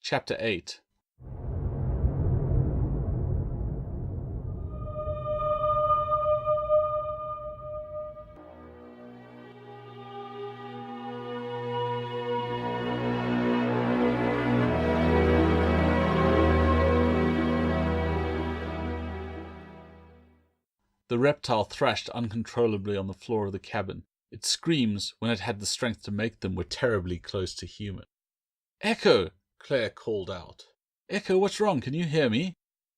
Chapter 8. The reptile thrashed uncontrollably on the floor of the cabin. Its screams, when it had the strength to make them, were terribly close to human. "Echo!" Claire called out. "Echo, what's wrong? Can you hear me?"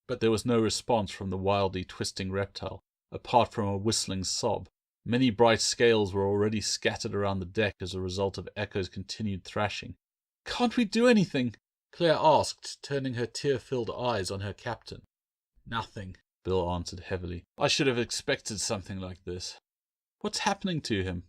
But there was no response from the wildly twisting reptile, apart from a whistling sob. Many bright scales were already scattered around the deck as a result of Echo's continued thrashing. "Can't we do anything?" Claire asked, turning her tear-filled eyes on her captain. "Nothing," Bill answered heavily. "I should have expected something like this." "What's happening to him?"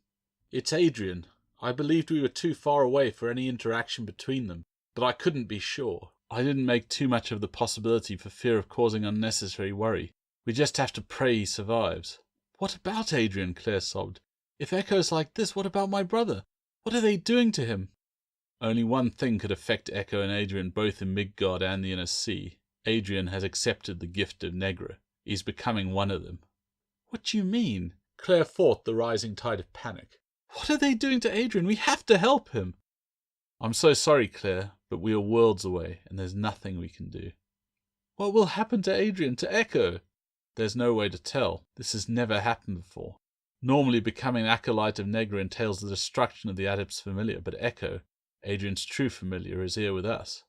"It's Adrian. I believed we were too far away for any interaction between them, but I couldn't be sure. I didn't make too much of the possibility for fear of causing unnecessary worry. We just have to pray he survives." "What about Adrian?" Claire sobbed. "If Echo's like this, what about my brother? What are they doing to him?" Only one thing could affect Echo and Adrian both in Midgard and the Inner Sea. Adrian has accepted the gift of Negra. He's becoming one of them. "What do you mean?" Claire fought the rising tide of panic. "What are they doing to Adrian? We have to help him." "I'm so sorry, Claire, but we are worlds away, and there's nothing we can do." "What will happen to Adrian, to Echo?" "There's no way to tell. This has never happened before. Normally becoming an acolyte of Negra entails the destruction of the Adept's familiar, but Echo, Adrian's true familiar, is here with us."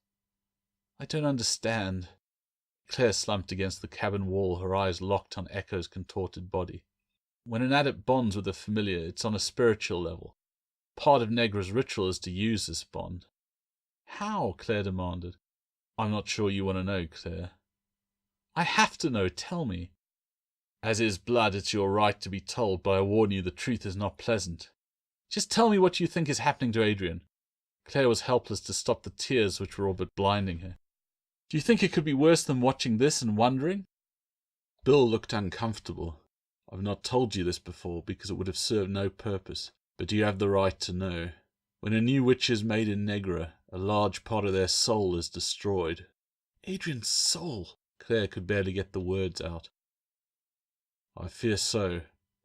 "I don't understand." Claire slumped against the cabin wall, her eyes locked on Echo's contorted body. "When an adept bonds with a familiar, it's on a spiritual level. Part of Negra's ritual is to use this bond." "How?" Claire demanded. "I'm not sure you want to know, Claire." "I have to know. Tell me." "As is blood, it's your right to be told, but I warn you the truth is not pleasant." "Just tell me what you think is happening to Adrian." Claire was helpless to stop the tears which were all but blinding her. "Do you think it could be worse than watching this and wondering?" Bill looked uncomfortable. "I've not told you this before because it would have served no purpose, but you have the right to know. When a new witch is made in Negra, a large part of their soul is destroyed." "Adrian's soul!" Claire could barely get the words out. "I fear so,"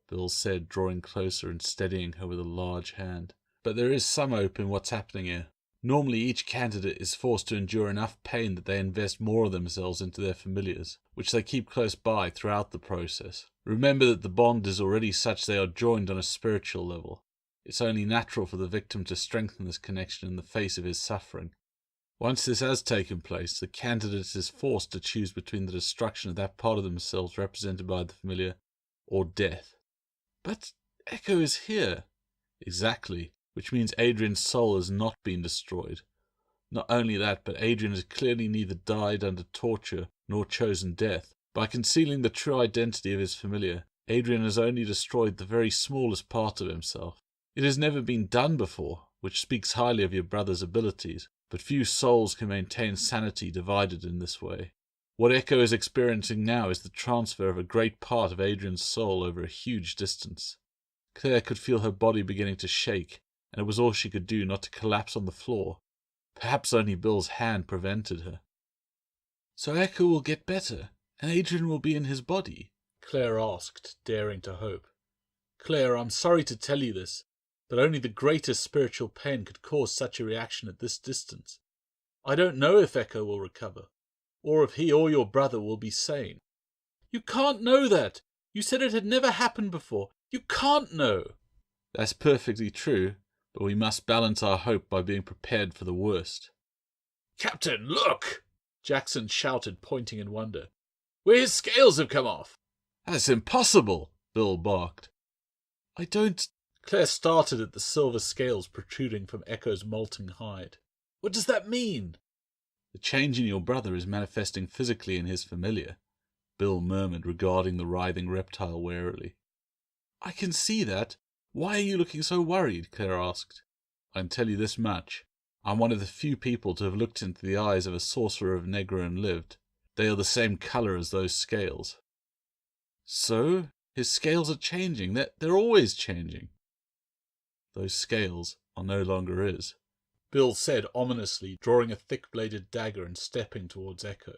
Bill said, drawing closer and steadying her with a large hand. "But there is some hope in what's happening here. Normally each candidate is forced to endure enough pain that they invest more of themselves into their familiars, which they keep close by throughout the process. Remember that the bond is already such they are joined on a spiritual level. It's only natural for the victim to strengthen this connection in the face of his suffering. Once this has taken place, the candidate is forced to choose between the destruction of that part of themselves represented by the familiar, or death." "But Echo is here." "Exactly. Which means Adrian's soul has not been destroyed. Not only that, but Adrian has clearly neither died under torture nor chosen death. By concealing the true identity of his familiar, Adrian has only destroyed the very smallest part of himself. It has never been done before, which speaks highly of your brother's abilities, but few souls can maintain sanity divided in this way. What Echo is experiencing now is the transfer of a great part of Adrian's soul over a huge distance." Claire could feel her body beginning to shake, and it was all she could do not to collapse on the floor. Perhaps only Bill's hand prevented her. "So Echo will get better, and Adrian will be in his body?" Claire asked, daring to hope. "Claire, I'm sorry to tell you this, but only the greatest spiritual pain could cause such a reaction at this distance. I don't know if Echo will recover, or if he or your brother will be sane." "You can't know that! You said it had never happened before. You can't know!" "That's perfectly true, but we must balance our hope by being prepared for the worst." "Captain, look!" Jackson shouted, pointing in wonder. "Where his scales have come off!" "That's impossible!" Bill barked. "I don't—" Claire started at the silver scales protruding from Echo's molting hide. "What does that mean?" "The change in your brother is manifesting physically in his familiar," Bill murmured, regarding the writhing reptile warily. "I can see that. Why are you looking so worried?" Claire asked. "I can tell you this much. I'm one of the few people to have looked into the eyes of a sorcerer of Negra and lived. They are the same color as those scales." "So? His scales are changing. They're always changing." "Those scales are no longer his." Bill said ominously, drawing a thick-bladed dagger and stepping towards Echo.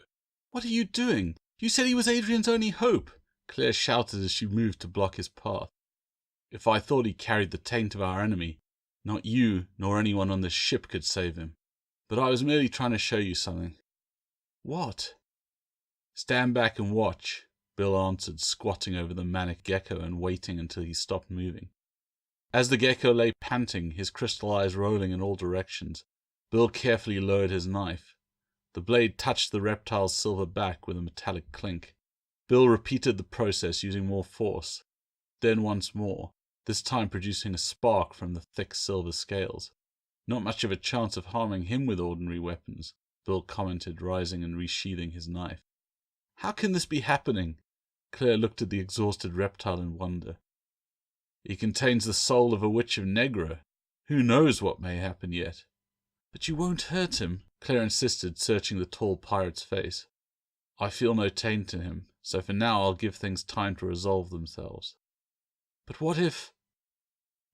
"What are you doing? You said he was Adrian's only hope," Claire shouted as she moved to block his path. "If I thought he carried the taint of our enemy, not you nor anyone on this ship could save him. But I was merely trying to show you something." "What?" "Stand back and watch," Bill answered, squatting over the manic gecko and waiting until he stopped moving. As the gecko lay panting, his crystal eyes rolling in all directions, Bill carefully lowered his knife. The blade touched the reptile's silver back with a metallic clink. Bill repeated the process using more force, then once more, this time producing a spark from the thick silver scales. "Not much of a chance of harming him with ordinary weapons," Bill commented, rising and resheathing his knife. "How can this be happening?" Claire looked at the exhausted reptile in wonder. "He contains the soul of a witch of Negra. Who knows what may happen yet?" "But you won't hurt him," Claire insisted, searching the tall pirate's face. "I feel no taint in him, so for now I'll give things time to resolve themselves." "But what if—"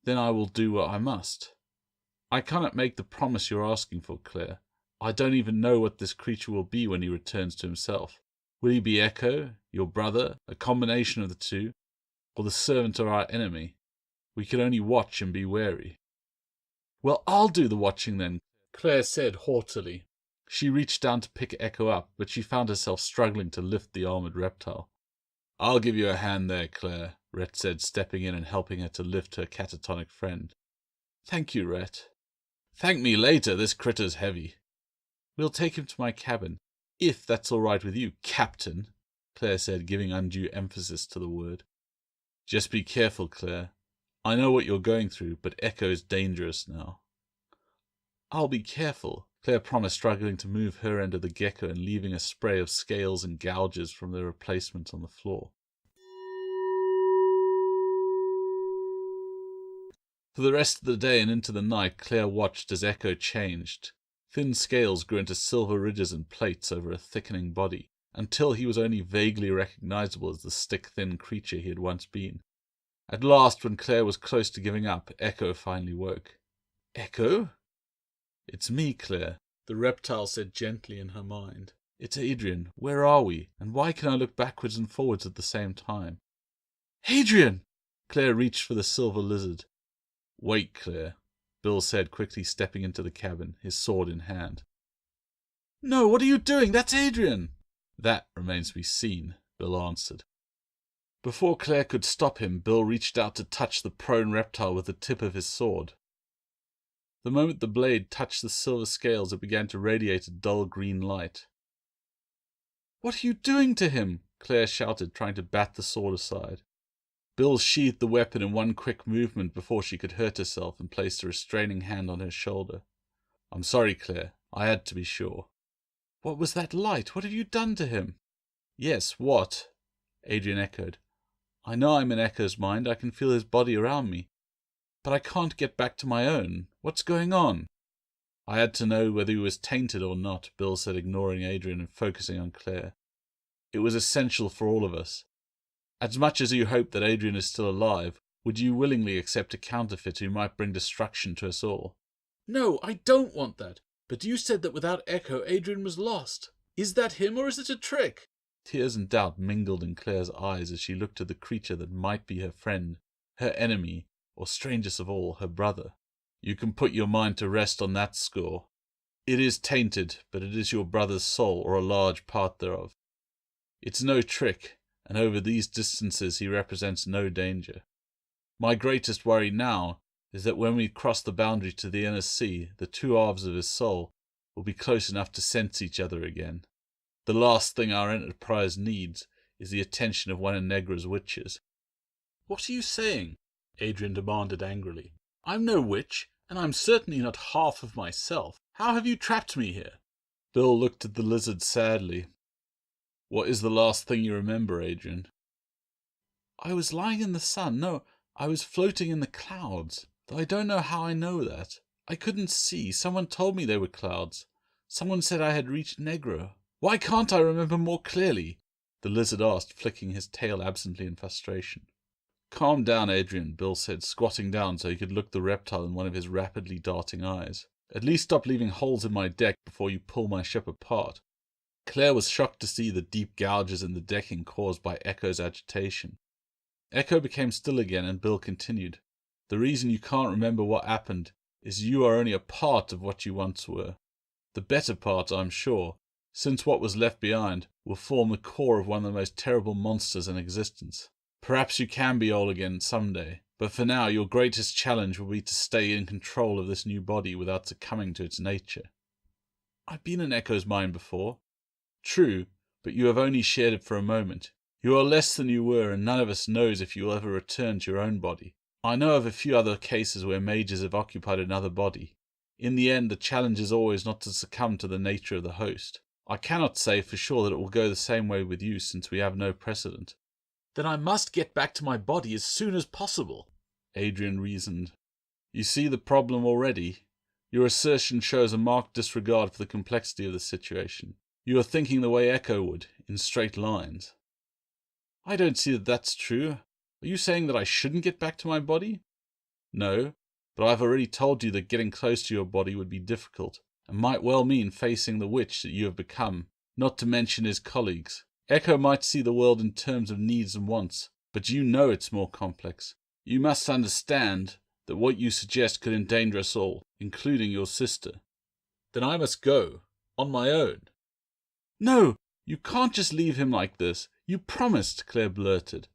"Then I will do what I must. I cannot make the promise you're asking for, Claire. I don't even know what this creature will be when he returns to himself. Will he be Echo, your brother, a combination of the two, or the servant of our enemy? We can only watch and be wary." "Well, I'll do the watching then," Claire said haughtily. She reached down to pick Echo up, but she found herself struggling to lift the armored reptile. "I'll give you a hand there, Claire," Rhett said, stepping in and helping her to lift her catatonic friend. "Thank you, Rhett." "Thank me later, this critter's heavy." "We'll take him to my cabin, if that's all right with you, Captain," Claire said, giving undue emphasis to the word. "Just be careful, Claire. I know what you're going through, but Echo's dangerous now." "I'll be careful," Claire promised, struggling to move her end of the gecko and leaving a spray of scales and gouges from the replacement on the floor. For the rest of the day and into the night, Claire watched as Echo changed. Thin scales grew into silver ridges and plates over a thickening body, until he was only vaguely recognizable as the stick-thin creature he had once been. At last, when Claire was close to giving up, Echo finally woke. "Echo?" "It's me, Claire," the reptile said gently in her mind. "It's Adrian. Where are we? And why can I look backwards and forwards at the same time?" "Adrian!" Claire reached for the silver lizard. "Wait, Claire," Bill said, quickly stepping into the cabin, his sword in hand. "No, what are you doing? That's Adrian!" "That remains to be seen," Bill answered. Before Claire could stop him, Bill reached out to touch the prone reptile with the tip of his sword. The moment the blade touched the silver scales, it began to radiate a dull green light. "What are you doing to him?" Claire shouted, trying to bat the sword aside. Bill sheathed the weapon in one quick movement before she could hurt herself and placed a restraining hand on her shoulder. "I'm sorry, Claire. I had to be sure." "What was that light? What have you done to him?" "Yes, what?" Adrian echoed. "I know I'm in Echo's mind. I can feel his body around me. But I can't get back to my own. What's going on?" "I had to know whether he was tainted or not," Bill said, ignoring Adrian and focusing on Claire. "It was essential for all of us. As much as you hope that Adrian is still alive, would you willingly accept a counterfeit who might bring destruction to us all?" "No, I don't want that. But you said that without Echo, Adrian was lost. Is that him, or is it a trick?" Tears and doubt mingled in Claire's eyes as she looked at the creature that might be her friend, her enemy, or strangest of all, her brother. "You can put your mind to rest on that score. It is tainted, but it is your brother's soul, or a large part thereof. It's no trick, and over these distances he represents no danger. My greatest worry now is that when we cross the boundary to the inner sea, the two halves of his soul will be close enough to sense each other again. The last thing our enterprise needs is the attention of one of Negra's witches." "What are you saying?" Adrian demanded angrily. "I'm no witch, and I'm certainly not half of myself. How have you trapped me here?" Bill looked at the lizard sadly. "What is the last thing you remember, Adrian?" "I was lying in the sun. No, I was floating in the clouds. Though I don't know how I know that. I couldn't see. Someone told me they were clouds. Someone said I had reached Negra. Why can't I remember more clearly?" the lizard asked, flicking his tail absently in frustration. "Calm down, Adrian," Bill said, squatting down so he could look the reptile in one of his rapidly darting eyes. At least stop leaving holes in my deck before you pull my ship apart. Claire was shocked to see the deep gouges in the decking caused by Echo's agitation. Echo became still again, and Bill continued. The reason you can't remember what happened is you are only a part of what you once were. The better part, I'm sure, since what was left behind will form the core of one of the most terrible monsters in existence. Perhaps you can be whole again someday, but for now your greatest challenge will be to stay in control of this new body without succumbing to its nature. I've been in Echo's mind before. True, but you have only shared it for a moment. You are less than you were, and none of us knows if you will ever return to your own body. I know of a few other cases where mages have occupied another body. In the end, the challenge is always not to succumb to the nature of the host. I cannot say for sure that it will go the same way with you, since we have no precedent. Then I must get back to my body as soon as possible, Adrian reasoned. You see the problem already. Your assertion shows a marked disregard for the complexity of the situation. You are thinking the way Echo would, in straight lines. I don't see that that's true. Are you saying that I shouldn't get back to my body? No, but I've already told you that getting close to your body would be difficult, and might well mean facing the witch that you have become, not to mention his colleagues. Echo might see the world in terms of needs and wants, but you know it's more complex. You must understand that what you suggest could endanger us all, including your sister. Then I must go, on my own. No, you can't just leave him like this. You promised, Claire blurted.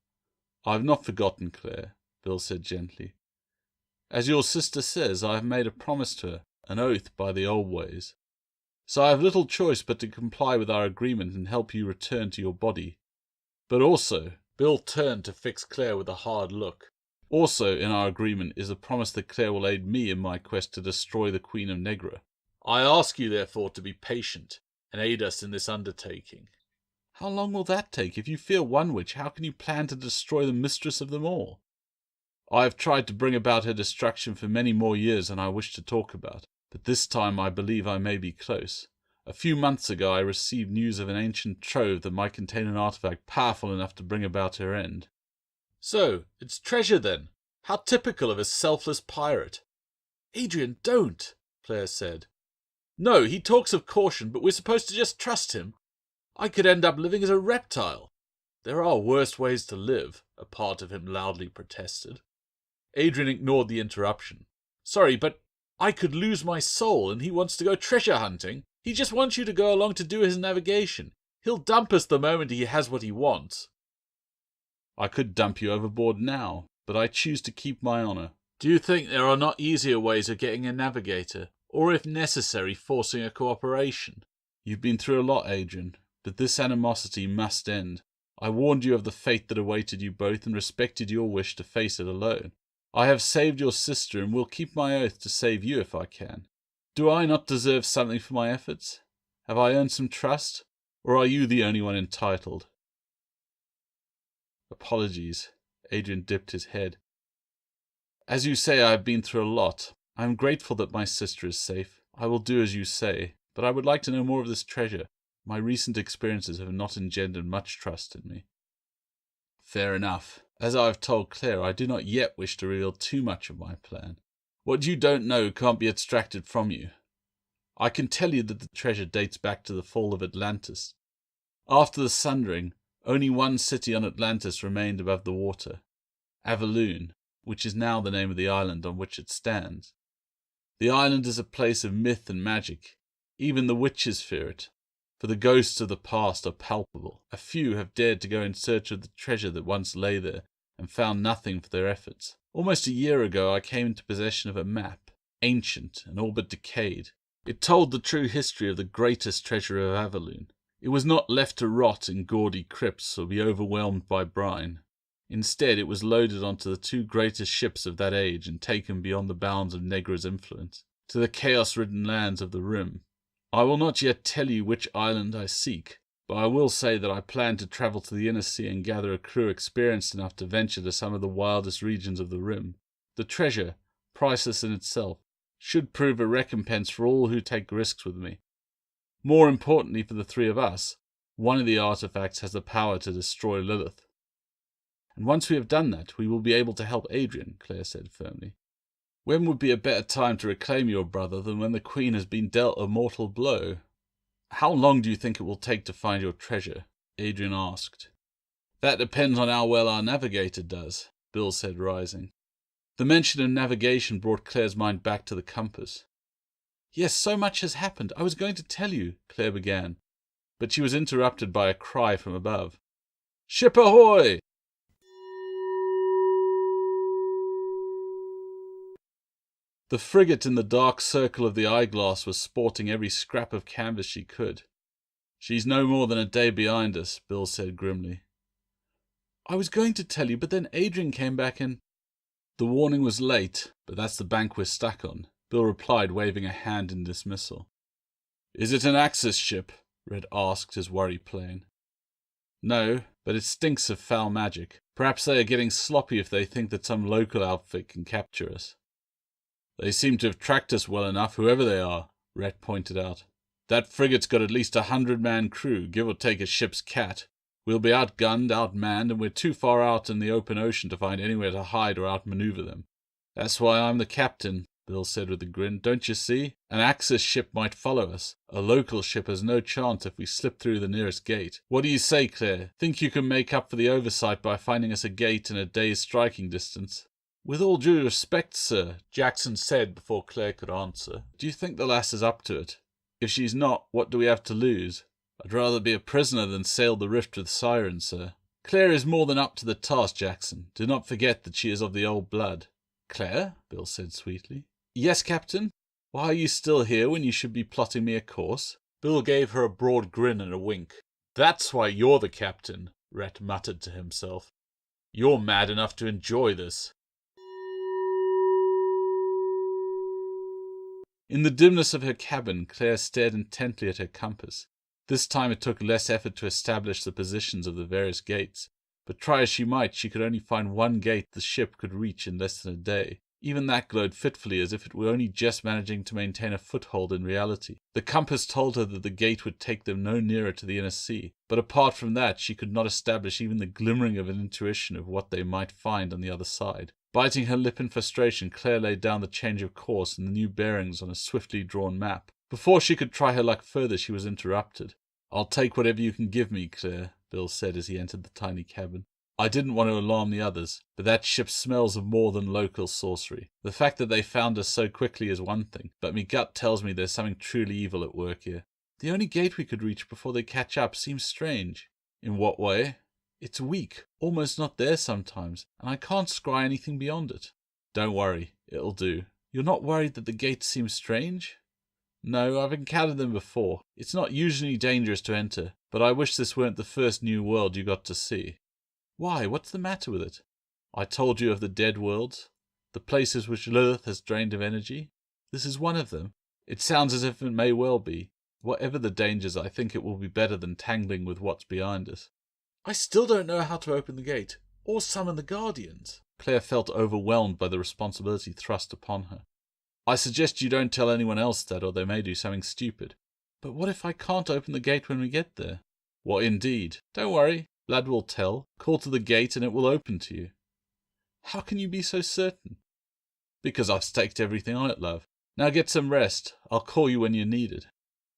I've not forgotten, Claire, Bill said gently. As your sister says, I have made a promise to her, an oath by the old ways. So I have little choice but to comply with our agreement and help you return to your body. But also, Bill turned to fix Claire with a hard look. Also in our agreement is the promise that Claire will aid me in my quest to destroy the Queen of Negra. I ask you, therefore, to be patient and aid us in this undertaking. How long will that take? If you fear one witch, how can you plan to destroy the mistress of them all? I have tried to bring about her destruction for many more years than I wish to talk about, but this time I believe I may be close. A few months ago I received news of an ancient trove that might contain an artifact powerful enough to bring about her end. So, it's treasure then? How typical of a selfless pirate. Adrian, don't, Claire said. No, he talks of caution, but we're supposed to just trust him. I could end up living as a reptile. There are worse ways to live, a part of him loudly protested. Adrian ignored the interruption. Sorry, but I could lose my soul, and he wants to go treasure hunting. He just wants you to go along to do his navigation. He'll dump us the moment he has what he wants. I could dump you overboard now, but I choose to keep my honour. Do you think there are not easier ways of getting a navigator, or if necessary, forcing a cooperation? You've been through a lot, Adrian, but this animosity must end. I warned you of the fate that awaited you both and respected your wish to face it alone. I have saved your sister and will keep my oath to save you if I can. Do I not deserve something for my efforts? Have I earned some trust, or are you the only one entitled? Apologies. Adrian dipped his head. As you say, I have been through a lot. I am grateful that my sister is safe. I will do as you say, but I would like to know more of this treasure. My recent experiences have not engendered much trust in me. Fair enough. As I have told Claire, I do not yet wish to reveal too much of my plan. What you don't know can't be extracted from you. I can tell you that the treasure dates back to the fall of Atlantis. After the sundering, only one city on Atlantis remained above the water, Avaloon, which is now the name of the island on which it stands. The island is a place of myth and magic. Even the witches fear it, for the ghosts of the past are palpable. A few have dared to go in search of the treasure that once lay there, and found nothing for their efforts. Almost a year ago I came into possession of a map, ancient and all but decayed. It told the true history of the greatest treasure of Avaloon. It was not left to rot in gaudy crypts or be overwhelmed by brine. Instead, it was loaded onto the two greatest ships of that age and taken beyond the bounds of Negra's influence, to the chaos-ridden lands of the Rim. I will not yet tell you which island I seek, but I will say that I plan to travel to the inner sea and gather a crew experienced enough to venture to some of the wildest regions of the Rim. The treasure, priceless in itself, should prove a recompense for all who take risks with me. More importantly for the three of us, one of the artifacts has the power to destroy Lilith. And once we have done that, we will be able to help Adrian, Claire said firmly. When would be a better time to reclaim your brother than when the Queen has been dealt a mortal blow? How long do you think it will take to find your treasure? Adrian asked. That depends on how well our navigator does, Bill said, rising. The mention of navigation brought Claire's mind back to the compass. Yes, so much has happened. I was going to tell you, Claire began, but she was interrupted by a cry from above. Ship ahoy! The frigate in the dark circle of the eyeglass was sporting every scrap of canvas she could. She's no more than a day behind us, Bill said grimly. I was going to tell you, but then Adrian came back and... The warning was late, but that's the bank we're stuck on, Bill replied, waving a hand in dismissal. Is it an Axis ship? Red asked, his worry plain. No, but it stinks of foul magic. Perhaps they are getting sloppy if they think that some local outfit can capture us. They seem to have tracked us well enough, whoever they are, Rhett pointed out. That frigate's got at least 100-man crew, give or take a ship's cat. We'll be outgunned, outmanned, and we're too far out in the open ocean to find anywhere to hide or outmaneuver them. That's why I'm the captain, Bill said with a grin. Don't you see? An Axis ship might follow us. A local ship has no chance if we slip through the nearest gate. What do you say, Claire? Think you can make up for the oversight by finding us a gate in a day's striking distance? With all due respect, sir, Jackson said before Claire could answer. Do you think the lass is up to it? If she's not, what do we have to lose? I'd rather be a prisoner than sail the rift with sirens, sir. Claire is more than up to the task, Jackson. Do not forget that she is of the old blood. Claire? Bill said sweetly. Yes, Captain? Why are you still here when you should be plotting me a course? Bill gave her a broad grin and a wink. That's why you're the captain, Rhett muttered to himself. You're mad enough to enjoy this. In the dimness of her cabin, Claire stared intently at her compass. This time it took less effort to establish the positions of the various gates, but try as she might, she could only find one gate the ship could reach in less than a day. Even that glowed fitfully, as if it were only just managing to maintain a foothold in reality. The compass told her that the gate would take them no nearer to the inner sea, but apart from that she could not establish even the glimmering of an intuition of what they might find on the other side. Biting her lip in frustration, Claire laid down the change of course and the new bearings on a swiftly drawn map. Before she could try her luck further, she was interrupted. I'll take whatever you can give me, Claire, Bill said as he entered the tiny cabin. I didn't want to alarm the others, but that ship smells of more than local sorcery. The fact that they found us so quickly is one thing, but me gut tells me there's something truly evil at work here. The only gate we could reach before they catch up seems strange. In what way? It's weak, almost not there sometimes, and I can't scry anything beyond it. Don't worry, it'll do. You're not worried that the gates seem strange? No, I've encountered them before. It's not usually dangerous to enter, but I wish this weren't the first new world you got to see. Why, what's the matter with it? I told you of the dead worlds, the places which Lilith has drained of energy. This is one of them. It sounds as if it may well be. Whatever the dangers, I think it will be better than tangling with what's behind us. I still don't know how to open the gate, or summon the Guardians. Claire felt overwhelmed by the responsibility thrust upon her. I suggest you don't tell anyone else that, or they may do something stupid. But what if I can't open the gate when we get there? What indeed? Don't worry. Blood will tell. Call to the gate and it will open to you. How can you be so certain? Because I've staked everything on it, love. Now get some rest. I'll call you when you're needed.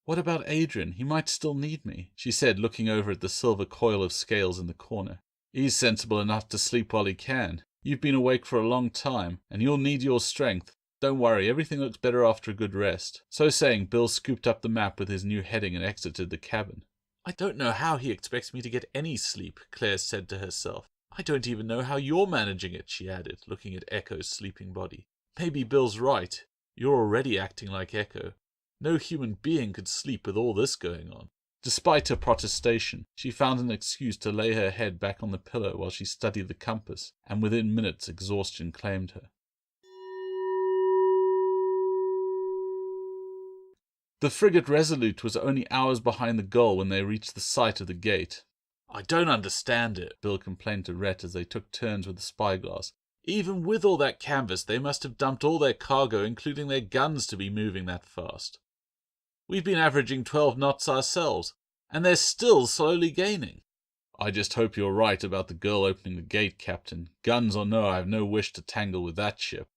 What about Adrian? He might still need me, she said, looking over at the silver coil of scales in the corner. He's sensible enough to sleep while he can. You've been awake for a long time, and you'll need your strength. Don't worry, everything looks better after a good rest. So saying, Bill scooped up the map with his new heading and exited the cabin. I don't know how he expects me to get any sleep, Claire said to herself. I don't even know how you're managing it, she added, looking at Echo's sleeping body. Maybe Bill's right. You're already acting like Echo. No human being could sleep with all this going on. Despite her protestation, she found an excuse to lay her head back on the pillow while she studied the compass, and within minutes exhaustion claimed her. The frigate Resolute was only hours behind the goal when they reached the site of the gate. I don't understand it, Bill complained to Rhett as they took turns with the spyglass. Even with all that canvas, they must have dumped all their cargo, including their guns, to be moving that fast. We've been averaging 12 knots ourselves, and they're still slowly gaining. I just hope you're right about the girl opening the gate, Captain. Guns or no, I have no wish to tangle with that ship.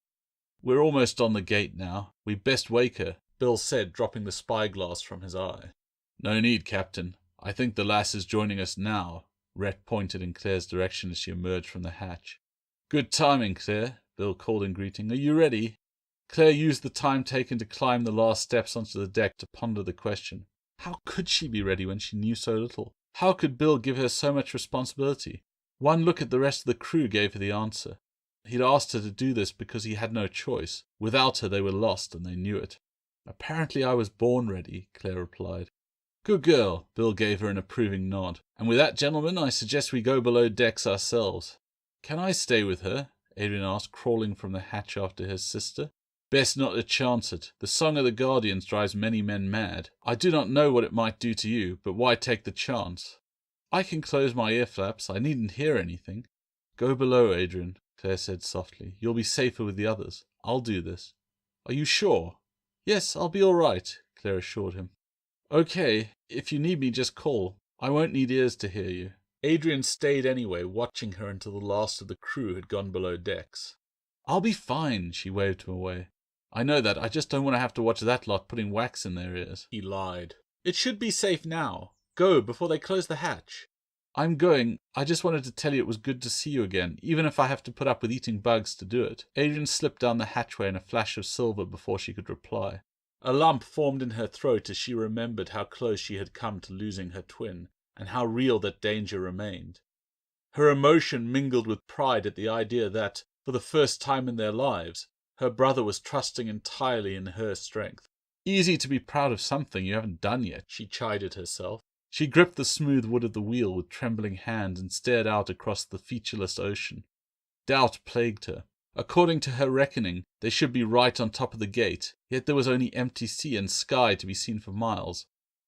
We're almost on the gate now. We'd best wake her, Bill said, dropping the spyglass from his eye. No need, Captain. I think the lass is joining us now. Rhett pointed in Claire's direction as she emerged from the hatch. Good timing, Claire, Bill called in greeting. Are you ready? Claire used the time taken to climb the last steps onto the deck to ponder the question. How could she be ready when she knew so little? How could Bill give her so much responsibility? One look at the rest of the crew gave her the answer. He'd asked her to do this because he had no choice. Without her they were lost, and they knew it. Apparently I was born ready, Claire replied. Good girl, Bill gave her an approving nod. And with that, gentlemen, I suggest we go below decks ourselves. Can I stay with her? Adrian asked, crawling from the hatch after his sister. Best not to chance it. The song of the Guardians drives many men mad. I do not know what it might do to you, but why take the chance? I can close my ear flaps. I needn't hear anything. Go below, Adrian, Claire said softly. You'll be safer with the others. I'll do this. Are you sure? Yes, I'll be all right, Claire assured him. Okay, if you need me, just call. I won't need ears to hear you. Adrian stayed anyway, watching her until the last of the crew had gone below decks. I'll be fine, she waved him away. I know that, I just don't want to have to watch that lot putting wax in their ears. He lied. It should be safe now. Go, before they close the hatch. I'm going. I just wanted to tell you it was good to see you again, even if I have to put up with eating bugs to do it. Adrian slipped down the hatchway in a flash of silver before she could reply. A lump formed in her throat as she remembered how close she had come to losing her twin, and how real that danger remained. Her emotion mingled with pride at the idea that, for the first time in their lives, her brother was trusting entirely in her strength. Easy to be proud of something you haven't done yet, she chided herself. She gripped the smooth wood of the wheel with trembling hands and stared out across the featureless ocean. Doubt plagued her. According to her reckoning, they should be right on top of the gate, yet there was only empty sea and sky to be seen for miles.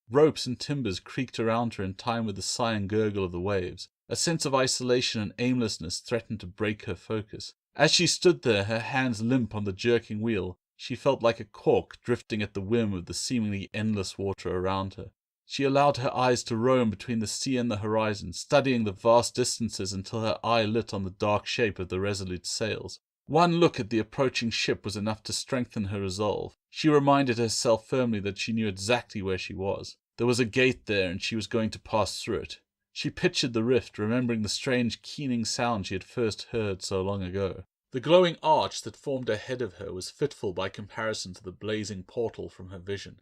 Ropes and timbers creaked around her in time with the sigh and gurgle of the waves. A sense of isolation and aimlessness threatened to break her focus. As she stood there, her hands limp on the jerking wheel, she felt like a cork drifting at the whim of the seemingly endless water around her. She allowed her eyes to roam between the sea and the horizon, studying the vast distances until her eye lit on the dark shape of the Resolute's sails. One look at the approaching ship was enough to strengthen her resolve. She reminded herself firmly that she knew exactly where she was. There was a gate there, and she was going to pass through it. She pictured the rift, remembering the strange keening sound she had first heard so long ago. The glowing arch that formed ahead of her was fitful by comparison to the blazing portal from her vision.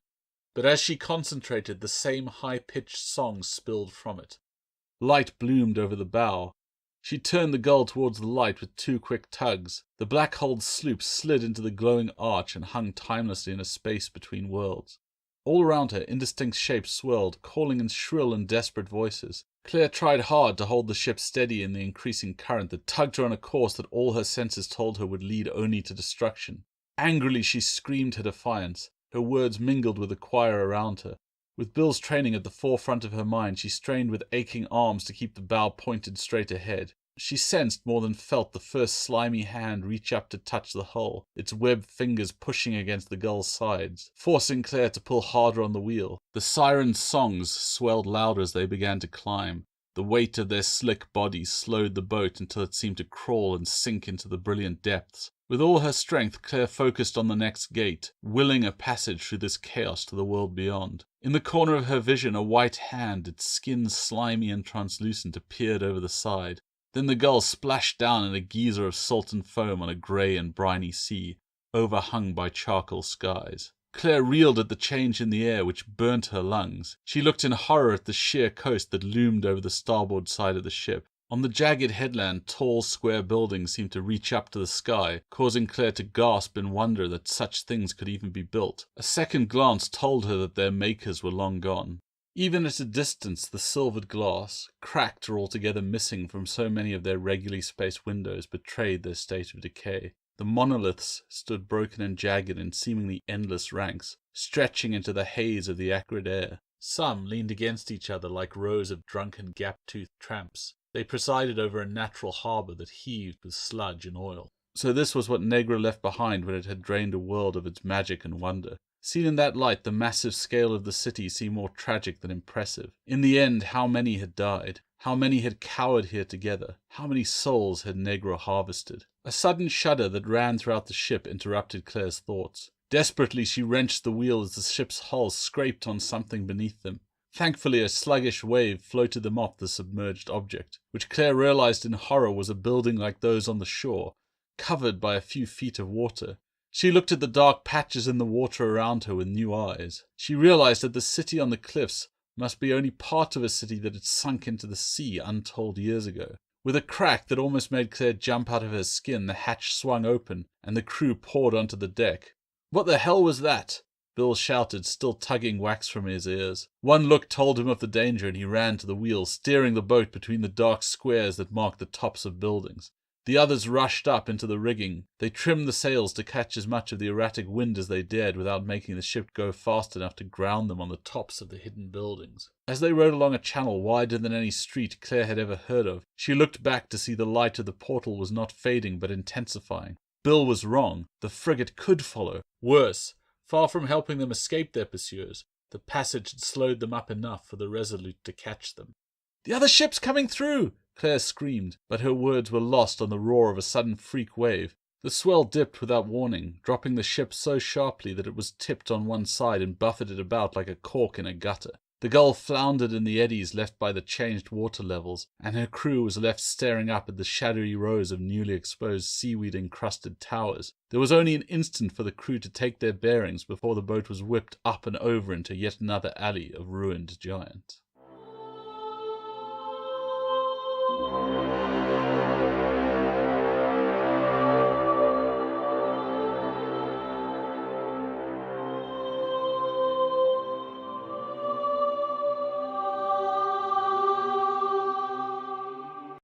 But as she concentrated, the same high-pitched song spilled from it. Light bloomed over the bow. She turned the gull towards the light with 2 quick tugs. The black-hulled sloop slid into the glowing arch and hung timelessly in a space between worlds. All around her, indistinct shapes swirled, calling in shrill and desperate voices. Claire tried hard to hold the ship steady in the increasing current that tugged her on a course that all her senses told her would lead only to destruction. Angrily she screamed her defiance. Her words mingled with the choir around her. With Bill's training at the forefront of her mind, she strained with aching arms to keep the bow pointed straight ahead. She sensed more than felt the first slimy hand reach up to touch the hull, its webbed fingers pushing against the gull's sides, forcing Claire to pull harder on the wheel. The siren's songs swelled louder as they began to climb. The weight of their slick bodies slowed the boat until it seemed to crawl and sink into the brilliant depths. With all her strength, Claire focused on the next gate, willing a passage through this chaos to the world beyond. In the corner of her vision, a white hand, its skin slimy and translucent, appeared over the side. Then the gull splashed down in a geyser of salt and foam on a grey and briny sea, overhung by charcoal skies. Claire reeled at the change in the air, which burnt her lungs. She looked in horror at the sheer coast that loomed over the starboard side of the ship. On the jagged headland, tall, square buildings seemed to reach up to the sky, causing Claire to gasp in wonder that such things could even be built. A second glance told her that their makers were long gone. Even at a distance, the silvered glass, cracked or altogether missing from so many of their regularly spaced windows, betrayed their state of decay. The monoliths stood broken and jagged in seemingly endless ranks, stretching into the haze of the acrid air. Some leaned against each other like rows of drunken gap-toothed tramps. They presided over a natural harbour that heaved with sludge and oil. So this was what Negra left behind when it had drained a world of its magic and wonder. Seen in that light, the massive scale of the city seemed more tragic than impressive. In the end, how many had died? How many had cowered here together? How many souls had Negro harvested? A sudden shudder that ran throughout the ship interrupted Claire's thoughts. Desperately, she wrenched the wheel as the ship's hull scraped on something beneath them. Thankfully, a sluggish wave floated them off the submerged object, which Claire realized in horror was a building like those on the shore, covered by a few feet of water. She looked at the dark patches in the water around her with new eyes. She realized that the city on the cliffs must be only part of a city that had sunk into the sea untold years ago. With a crack that almost made Claire jump out of her skin, the hatch swung open, and the crew poured onto the deck. "What the hell was that?" Bill shouted, still tugging wax from his ears. One look told him of the danger, and he ran to the wheel, steering the boat between the dark squares that marked the tops of buildings. The others rushed up into the rigging. They trimmed the sails to catch as much of the erratic wind as they dared without making the ship go fast enough to ground them on the tops of the hidden buildings. As they rode along a channel wider than any street Claire had ever heard of, she looked back to see the light of the portal was not fading but intensifying. Bill was wrong. The frigate could follow. Worse, far from helping them escape their pursuers, the passage had slowed them up enough for the Resolute to catch them. "The other ship's coming through!" Claire screamed, but her words were lost on the roar of a sudden freak wave. The swell dipped without warning, dropping the ship so sharply that it was tipped on one side and buffeted about like a cork in a gutter. The Gull floundered in the eddies left by the changed water levels, and her crew was left staring up at the shadowy rows of newly exposed seaweed-encrusted towers. There was only an instant for the crew to take their bearings before the boat was whipped up and over into yet another alley of ruined giants.